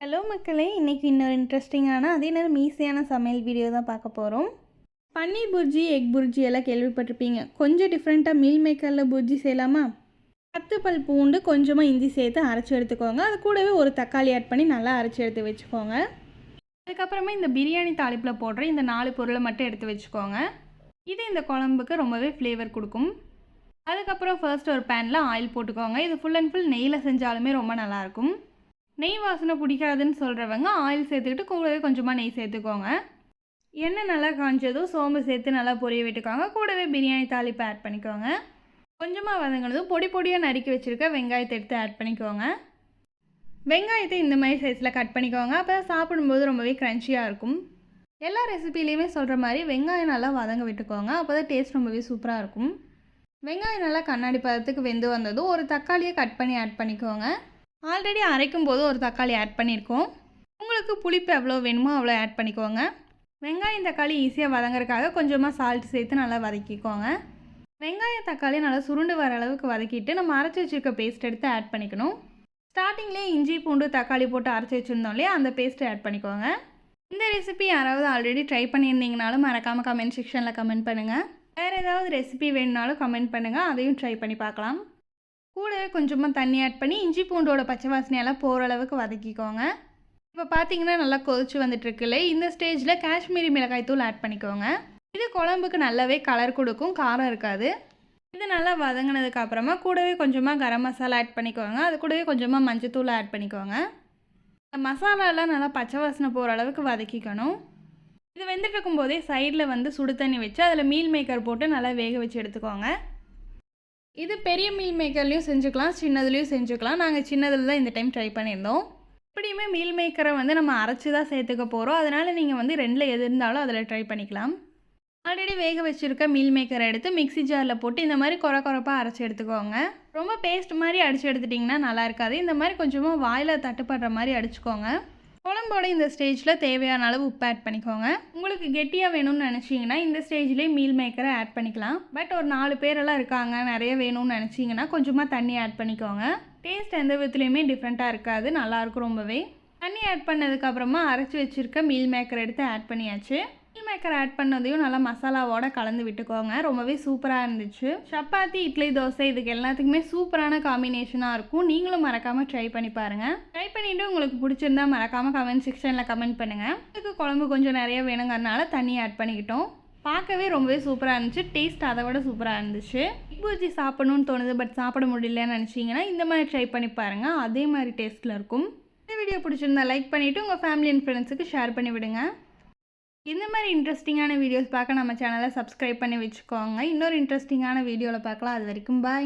Hello மக்களே, இன்றைக்கி இன்னொரு இன்ட்ரெஸ்டிங்கான அதே நேரம் ஈஸியான சமையல் வீடியோ தான் பார்க்க போகிறோம். பன்னீர் புர்ஜி, எக் புர்ஜி எல்லாம் கேள்விப்பட்டிருப்பீங்க. கொஞ்சம் டிஃப்ரெண்ட்டாக மீல் மேக்கரில் புர்ஜி செய்யலாமா? 10 பல் பூண்டு, கொஞ்சமாக இஞ்சி சேர்த்து அரைச்சி எடுத்துக்கோங்க. அது கூடவே ஒரு தக்காளி ஆட் பண்ணி நல்லா அரைச்சி எடுத்து வச்சுக்கோங்க. அதுக்கப்புறமா இந்த பிரியாணி தாளிப்பில் போடுற இந்த 4 பொருளை மட்டும் எடுத்து வச்சுக்கோங்க. இது இந்த குழம்புக்கு ரொம்பவே ஃப்ளேவர் கொடுக்கும். அதுக்கப்புறம் ஃபர்ஸ்ட் ஒரு பேனில் ஆயில் போட்டுக்கோங்க. இது ஃபுல் அண்ட் ஃபுல் நெய்யில் செஞ்சாலுமே ரொம்ப நல்லாயிருக்கும். நெய் வாசனை பிடிக்காதுன்னு சொல்கிறவங்க ஆயில் சேர்த்துக்கிட்டு கூடவே கொஞ்சமாக நெய் சேர்த்துக்கோங்க. எண்ணெய் நல்லா காஞ்சதும் சோம்பு சேர்த்து நல்லா பொரிய விட்டுக்கோங்க. கூடவே பிரியாணி தாளிப்பை ஆட் பண்ணிக்கோங்க. கொஞ்சமாக வதங்கினதும் பொடி பொடியாக நறுக்கி வச்சுருக்க வெங்காயத்தை எடுத்து ஆட் பண்ணிக்கோங்க. வெங்காயத்தை இந்த மாதிரி சைஸில் கட் பண்ணிக்கோங்க. அப்போ சாப்பிடும்போது ரொம்பவே க்ரன்ச்சியாக இருக்கும். எல்லா ரெசிபிலையுமே சொல்கிற மாதிரி வெங்காயம் நல்லா வதங்க விட்டுக்கோங்க. அப்போ தான் டேஸ்ட் ரொம்பவே சூப்பராக இருக்கும். வெங்காயம் நல்லா கண்ணாடி பதத்துக்கு வெந்து வந்ததும் ஒரு தக்காளியை கட் பண்ணி ஆட் பண்ணிக்கோங்க. ஆல்ரெடி அரைக்கும் போது ஒரு தக்காளி ஆட் பண்ணியிருக்கோம். உங்களுக்கு புளிப்பு எவ்வளோ வேணுமோ அவ்வளோ ஆட் பண்ணிக்கோங்க. வெங்காயம் தக்காளி ஈஸியாக வதங்குறதுக்காக கொஞ்சமாக சால்ட் சேர்த்து நல்லா வதக்கிக்கோங்க. வெங்காயம் தக்காளி நல்லா சுருண்டு வர அளவுக்கு வதக்கிட்டு நம்ம அரைச்சி வச்சுருக்க பேஸ்ட் எடுத்து ஆட் பண்ணிக்கணும். ஸ்டார்டிங்லேயே இஞ்சி பூண்டு தக்காளி போட்டு அரைச்சி வச்சுருந்தோம் இல்லையா, அந்த பேஸ்ட்டு ஆட் பண்ணிக்கோங்க. இந்த ரெசிபி யாராவது ஆல்ரெடி ட்ரை பண்ணியிருந்தீங்கனாலும் மறக்காமல் கமெண்ட் செக்ஷனில் கமெண்ட் பண்ணுங்கள். வேறு ஏதாவது ரெசிபி வேணுனாலும் கமெண்ட் பண்ணுங்கள், அதையும் ட்ரை பண்ணி பார்க்கலாம். கூடவே கொஞ்சமாக தண்ணி ஆட் பண்ணி இஞ்சி பூண்டோட பச்சை வாசனையெல்லாம் போகிற அளவுக்கு வதக்கிக்கோங்க. இப்போ பார்த்தீங்கன்னா நல்லா கொதிச்சு வந்துட்டுருக்குல்ல, இந்த ஸ்டேஜில் காஷ்மீரி மிளகாய் தூள் ஆட் பண்ணிக்கோங்க. இது குழம்புக்கு நல்லாவே கலர் கொடுக்கும், காரம் இருக்காது. இது நல்லா வதங்கினதுக்கு அப்புறமா கூடவே கொஞ்சமாக கரம் மசாலா ஆட் பண்ணிக்கோங்க. அது கூடவே கொஞ்சமாக மஞ்சத்தூள் ஆட் பண்ணிக்கோங்க. மசாலாலாம் நல்லா பச்சை வாசனை போகிற அளவுக்கு வதக்கிக்கணும். இது வெந்துட்டு இருக்கும்போதே சைடில் வந்து சுடு தண்ணி வச்சு அதில் மீல் மேக்கர் போட்டு நல்லா வேக வச்சு எடுத்துக்கோங்க. இது பெரிய மீல் மேக்கர்லேயும் செஞ்சுக்கலாம், சின்னதுலேயும் செஞ்சுக்கலாம். நாங்கள் சின்னதில் தான் இந்த டைம் ட்ரை பண்ணியிருந்தோம். எப்படியுமே மீல் மேக்கரை வந்து நம்ம அரைச்சி தான் சேர்த்துக்க போகிறோம். அதனால் நீங்கள் வந்து 2ல் எது இருந்தாலும் அதில் ட்ரை பண்ணிக்கலாம். ஆல்ரெடி வேக வச்சுருக்க மீல் மேக்கரை எடுத்து மிக்ஸி ஜாரில் போட்டு இந்த மாதிரி குறப்பாக அரைச்சி எடுத்துக்கோங்க. ரொம்ப பேஸ்ட் மாதிரி அடித்து எடுத்துட்டிங்கன்னா நல்லா இருக்காது. இந்த மாதிரி கொஞ்சமாக வாயில் தட்டுப்படுற மாதிரி அடிச்சுக்கோங்க. குழம்போட இந்த ஸ்டேஜில் தேவையான அளவு உப்பு ஆட் பண்ணிக்கோங்க. உங்களுக்கு கெட்டியாக வேணும்னு நினச்சிங்கன்னா இந்த ஸ்டேஜ்லேயே மீல் மேக்கரை ஆட் பண்ணிக்கலாம். பட் ஒரு 4 பேரெல்லாம் இருக்காங்க, நிறைய வேணும்னு நினச்சிங்கன்னா கொஞ்சமாக தண்ணி ஆட் பண்ணிக்கோங்க. டேஸ்ட் எந்த விதத்துலேயுமே டிஃப்ரெண்ட்டாக இருக்காது, நல்லாயிருக்கும் ரொம்பவே. தண்ணி ஆட் பண்ணதுக்கப்புறமா அரைச்சி வச்சுருக்க மீல் மேக்கர் எடுத்து ஆட் பண்ணியாச்சு. மீல் மேக்கர் ஆட் பண்ணதையும் நல்லா மசாலாவோட கலந்து விட்டுக்கோங்க. ரொம்பவே சூப்பராக இருந்துச்சு. சப்பாத்தி, இட்லி, தோசை இதுக்கு எல்லாத்துக்குமே சூப்பரான காம்பினேஷனாக இருக்கும். நீங்களும் மறக்காமல் ட்ரை பண்ணி பாருங்கள். ட்ரை பண்ணிவிட்டு உங்களுக்கு பிடிச்சிருந்தா மறக்காமல் கமெண்ட் செக்ஷனில் கமெண்ட் பண்ணுங்கள். இதுக்கு குழம்பு கொஞ்சம் நிறைய வேணுங்கிறதுனால தண்ணி ஆட் பண்ணிக்கிட்டோம். பார்க்கவே ரொம்பவே சூப்பராக இருந்துச்சு. டேஸ்ட் அதை விட சூப்பராக இருந்துச்சு. எக் புர்ஜி சாப்பிடணும்னு தோணுது, பட் சாப்பிட முடியலன்னு நினச்சிங்கன்னா இந்த மாதிரி ட்ரை பண்ணி பாருங்கள். அதே மாதிரி டேஸ்ட்டில் இருக்கும். இந்த வீடியோ பிடிச்சிருந்தா லைக் பண்ணிவிட்டு உங்கள் ஃபேமிலி அண்ட் ஃப்ரெண்ட்ஸுக்கு ஷேர் பண்ணி விடுங்க. இந்த மாதிரி இன்ட்ரெஸ்டிங்கான வீடியோஸ் பார்க்க நம்ம சேனலை சப்ஸ்கிரைப் பண்ணி வச்சுக்கோங்க. இன்னொரு இன்ட்ரெஸ்டிங்கான வீடியோவில் பார்க்கலாம். அது வரைக்கும் பாய்.